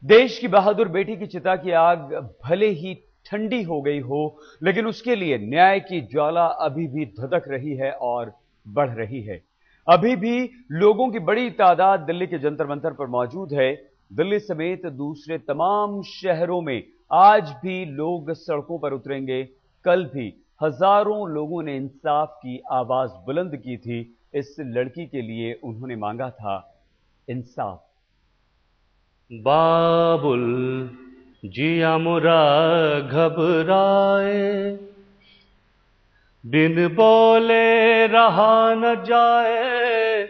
देश की बहादुर बेटी की चिता की आग भले ही ठंडी हो गई हो, लेकिन उसके लिए न्याय की ज्वाला अभी भी धधक रही है और बढ़ रही है। अभी भी लोगों की बड़ी तादाद दिल्ली के जंतर मंतर पर मौजूद है। दिल्ली समेत दूसरे तमाम शहरों में आज भी लोग सड़कों पर उतरेंगे। कल भी हजारों लोगों ने इंसाफ की आवाज बुलंद की थी। इस लड़की के लिए उन्होंने मांगा था इंसाफ। बाबुल जिया मुरा घबराए, बिन बोले रहा न जाए,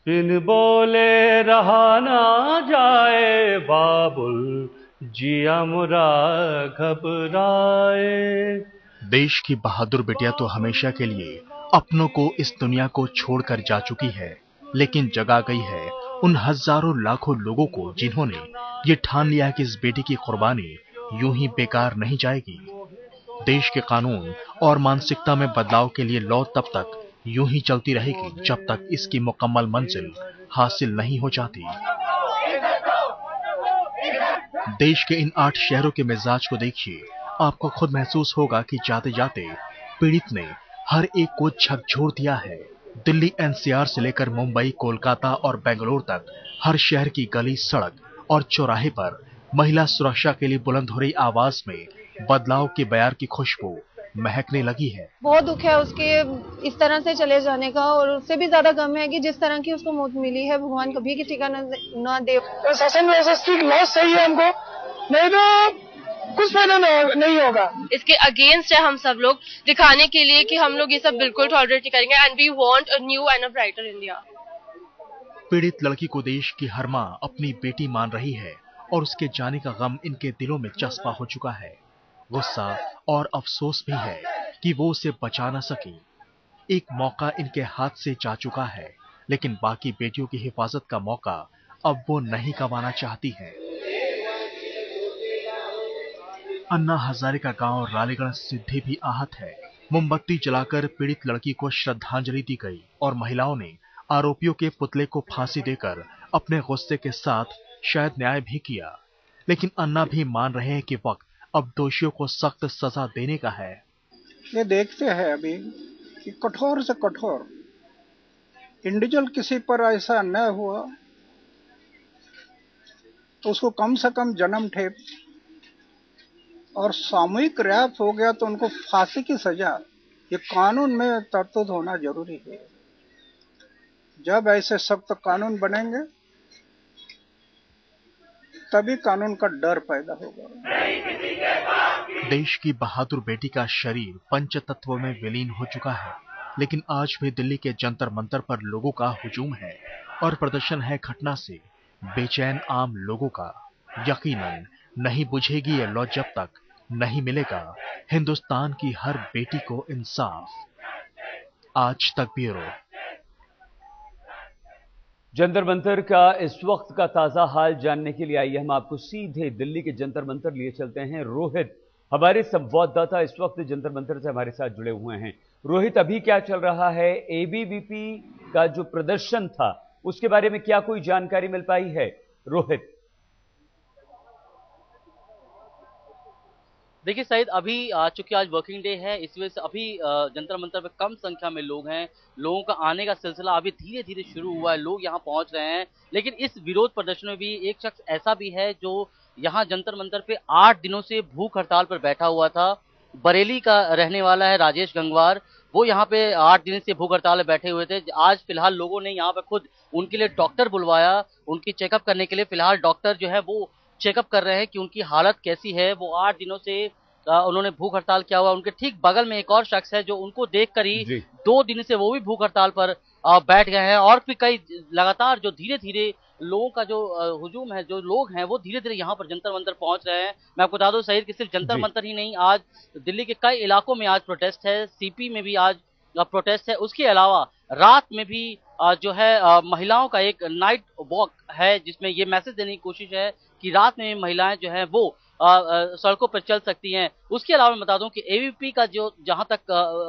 बिन बोले रहा न जाए, बाबुल जिया मुरा घबराए। देश की बहादुर बिटिया तो हमेशा के लिए अपनों को इस दुनिया को छोड़कर जा चुकी है, लेकिन जगा गई है उन हजारों लाखों लोगों को जिन्होंने ये ठान लिया है कि इस बेटी की कुर्बानी यूं ही बेकार नहीं जाएगी। देश के कानून और मानसिकता में बदलाव के लिए लौ तब तक यूं ही चलती रहेगी जब तक इसकी मुकम्मल मंजिल हासिल नहीं हो जाती। देश के इन 8 शहरों के मिजाज को देखिए, आपको खुद महसूस होगा कि जाते जाते पीड़ित ने हर एक को झकझोर दिया है। दिल्ली एनसीआर से लेकर मुंबई, कोलकाता और बेंगलुरु तक हर शहर की गली, सड़क और चौराहे पर महिला सुरक्षा के लिए बुलंद हो रही आवाज में बदलाव के बयार की खुशबू महकने लगी है। बहुत दुख है उसके इस तरह से चले जाने का, और उससे भी ज्यादा गम है कि जिस तरह की उसको मौत मिली है, भगवान कभी की ठिकाना ना दे। प्रशासन में एसएसटी लॉस चाहिए हमको, नहीं तो कुछ फायदा नहीं होगा। इसके अगेंस्ट है हम सब लोग, दिखाने के लिए कि हम लोग ये सब बिल्कुल टॉलरेट नहीं करेंगे and we want a new and a brighter India. पीड़ित लड़की को देश की हर मां अपनी बेटी मान रही है और उसके जाने का गम इनके दिलों में चस्पा हो चुका है। गुस्सा और अफसोस भी है कि वो उसे बचा न सकी। एक मौका इनके हाथ से जा चुका है, लेकिन बाकी बेटियों की हिफाजत का मौका अब वो नहीं गंवाना चाहती है। अन्ना हजारे का गांव रालेगढ़ सिद्धि भी आहत है। मोमबत्ती जलाकर पीड़ित लड़की को श्रद्धांजलि दी गई और महिलाओं ने आरोपियों के पुतले को फांसी देकर अपने गुस्से के साथ शायद न्याय भी किया। लेकिन अन्ना भी मान रहे हैं कि वक्त अब दोषियों को सख्त सजा देने का है। ये देखते हैं अभी कि कठोर से कठोर इंडिविजुअल किसी पर ऐसा अन्याय हुआ तो उसको कम से कम जन्म ठेप, और सामूहिक रैप हो गया तो उनको फांसी की सजा, ये कानून में तरतूद होना जरूरी है। जब ऐसे सख्त कानून बनेंगे तभी कानून का डर पैदा होगा। देश की बहादुर बेटी का शरीर पंच तत्वों में विलीन हो चुका है, लेकिन आज भी दिल्ली के जंतर मंतर पर लोगों का हुजूम है और प्रदर्शन है घटना से बेचैन आम लोगों का। यकीनन नहीं बुझेगी ये लौ जब तक नहीं मिलेगा हिंदुस्तान की हर बेटी को इंसाफ। आज तक ब्यूरो। जंतर मंतर का इस वक्त का ताजा हाल जानने के लिए आइए हम आपको सीधे दिल्ली के जंतर मंतर लिए चलते हैं। रोहित, हमारे संवाददाता इस वक्त जंतर मंतर से हमारे साथ जुड़े हुए हैं। रोहित, अभी क्या चल रहा है? एबीवीपी का जो प्रदर्शन था उसके बारे में क्या कोई जानकारी मिल पाई है? रोहित। देखिए सईद, अभी चूंकि आज वर्किंग डे है, इस वजह से अभी जंतर मंतर पे कम संख्या में लोग हैं। लोगों का आने का सिलसिला अभी धीरे धीरे शुरू हुआ है, लोग यहाँ पहुंच रहे हैं। लेकिन इस विरोध प्रदर्शन में भी एक शख्स ऐसा भी है जो यहाँ जंतर मंतर पे 8 दिनों से भूख हड़ताल पर बैठा हुआ था। बरेली का रहने वाला है राजेश गंगवार। वो यहाँ पे 8 दिन से भूख हड़ताल में बैठे हुए थे। आज फिलहाल लोगों ने यहाँ पे खुद उनके लिए डॉक्टर बुलवाया, उनकी चेकअप करने के लिए। फिलहाल डॉक्टर जो है वो चेकअप कर रहे हैं कि उनकी हालत कैसी है। वो 8 दिनों से उन्होंने भूख हड़ताल किया हुआ। उनके ठीक बगल में एक और शख्स है जो उनको देखकर ही 2 दिन से वो भी भूख हड़ताल पर बैठ गए हैं। और भी कई लगातार जो धीरे धीरे लोगों का जो हुजूम है, जो लोग हैं वो धीरे धीरे यहाँ पर जंतर मंतर पहुंच रहे हैं। मैं आपको बता दूं शहीद कि सिर्फ जंतर मंतर ही नहीं, आज दिल्ली के कई इलाकों में आज प्रोटेस्ट है। सीपी में भी आज प्रोटेस्ट है। उसके अलावा रात में भी जो है महिलाओं का एक नाइट वॉक है, जिसमें ये मैसेज देने की कोशिश है कि रात में महिलाएं जो है वो सड़कों पर चल सकती हैं। उसके अलावा मैं बता दूं कि एबीवीपी का जो जहां तक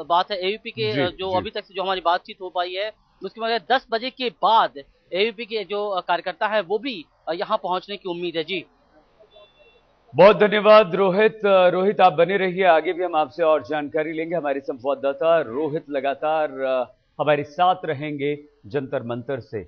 बात है, एबीवीपी के जो अभी तक से जो हमारी बातचीत हो पाई है उसके बाद 10 बजे के बाद एबीवीपी के जो कार्यकर्ता है वो भी यहाँ पहुंचने की उम्मीद है जी। बहुत धन्यवाद रोहित आप बने रहिए, आगे भी हम आपसे और जानकारी लेंगे। हमारे संवाददाता रोहित लगातार हमारे साथ रहेंगे जंतर मंतर से।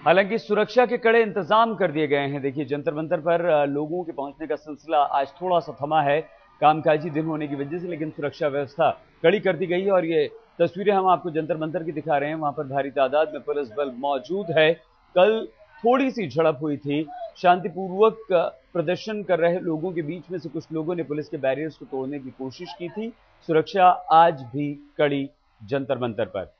हालांकि सुरक्षा के कड़े इंतजाम कर दिए गए हैं। देखिए जंतर मंतर पर लोगों के पहुंचने का सिलसिला आज थोड़ा सा थमा है कामकाजी दिन होने की वजह से, लेकिन सुरक्षा व्यवस्था कड़ी कर दी गई है और ये तस्वीरें हम आपको जंतर मंतर की दिखा रहे हैं। वहां पर भारी तादाद में पुलिस बल मौजूद है। कल थोड़ी सी झड़प हुई थी, शांतिपूर्वक प्रदर्शन कर रहे लोगों के बीच में से कुछ लोगों ने पुलिस के बैरियर्स को तोड़ने की कोशिश की थी। सुरक्षा आज भी कड़ी जंतर मंतर पर।